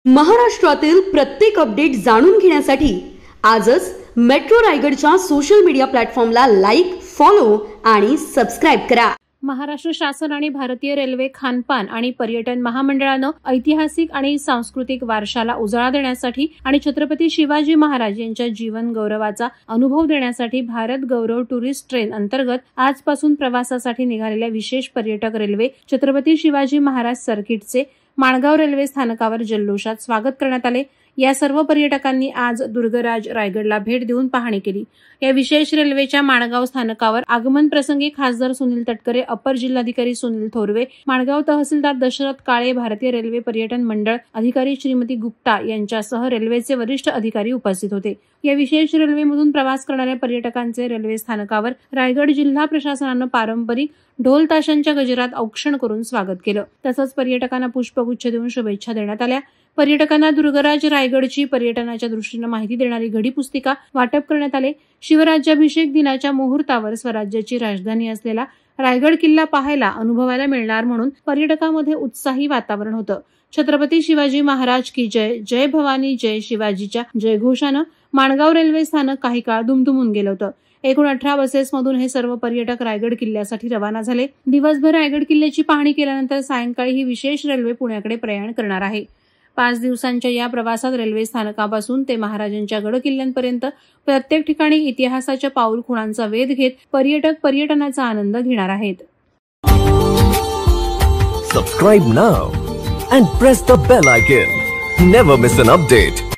महाराष्ट्रातील प्रत्येक अपडेट जाणून घेण्यासाठी आजच मेट्रो रायगडच्या सोशल मीडिया प्लॅटफॉर्मला लाईक, फॉलो आणि सबस्क्राइब करा। महाराष्ट्र शासन आणि भारतीय रेल्वे खानपान आणि पर्यटन महामंडळानं ऐतिहासिक आणि सांस्कृतिक वारशाला उजाळा देण्यासाठी आणि छत्रपती शिवाजी महाराज यांच्या जीवन गौरवाचा अनुभव देण्यासाठी भारत गौरव टुरिस्ट ट्रेन अंतर्गत आजपासून प्रवासासाठी निघालेल्या विशेष पर्यटक रेल्वे छत्रपती शिवाजी महाराज सर्किटचे माणगाव रेल्वे स्थानकावर जल्लोषात स्वागत करण्यात आले। या सर्व पर्यटकांनी आज दुर्गराज रायगडला भेट देऊन पाहणी केली। या विशेष रेल्वेच्या माणगाव स्थानकावर आगमन प्रसंगी खासदार सुनील तटकरे, अपर जिल्हाधिकारी सुनील थोरवे, माणगाव तहसीलदार दशरथ काळे, भारतीय रेल्वे पर्यटन मंडळ अधिकारी श्रीमती गुप्ता यांच्यासह रेल्वेचे वरिष्ठ अधिकारी उपस्थित होते। या विशेष रेल्वेमधून प्रवास करणाऱ्या पर्यटकांचे रेल्वे स्थानकावर रायगड जिल्हा प्रशासनानं पारंपरिक ढोल ताशांच्या गजरात औक्षण करून स्वागत केलं। तसंच पर्यटकांना पुष्पगुच्छ देऊन शुभेच्छा देण्यात आल्या। पर्यटकांना दुर्गराज रायगडची पर्यटनाच्या दृष्टीने माहिती देणारी घडी पुस्तिका वाटप करण्यात आले। शिवराज्याभिषेक दिनाच्या मुहूर्तावर स्वराज्याची राजधानी असलेला रायगड किल्ला पाहायला अनुभवायला मिळणार म्हणून पर्यटकांमध्ये उत्साही वातावरण होतं। छत्रपती शिवाजी महाराज की जय, जय भवानी, जय शिवाजीच्या जयघोषानं माणगाव रेल्वे स्थानक काही काळ दुमदुमून गेलं होतं। एकूण 18 बसेसमधून हे सर्व पर्यटक रायगड किल्ल्यासाठी रवाना झाले। दिवसभर रायगड किल्ल्याची पाहणी केल्यानंतर सायंकाळी ही विशेष रेल्वे पुण्याकडे प्रयाण करणार आहे। 5 दिवसांच्या या प्रवासात रेल्वे स्थानकापासून ते महाराजांच्या गड किल्ल्यांपर्यंत प्रत्येक ठिकाणी इतिहासाच्या पाऊलखुणांचा वेध घेत पर्यटक पर्यटनाचा आनंद घेणार आहेत। Subscribe now and press the bell icon. Never miss an update.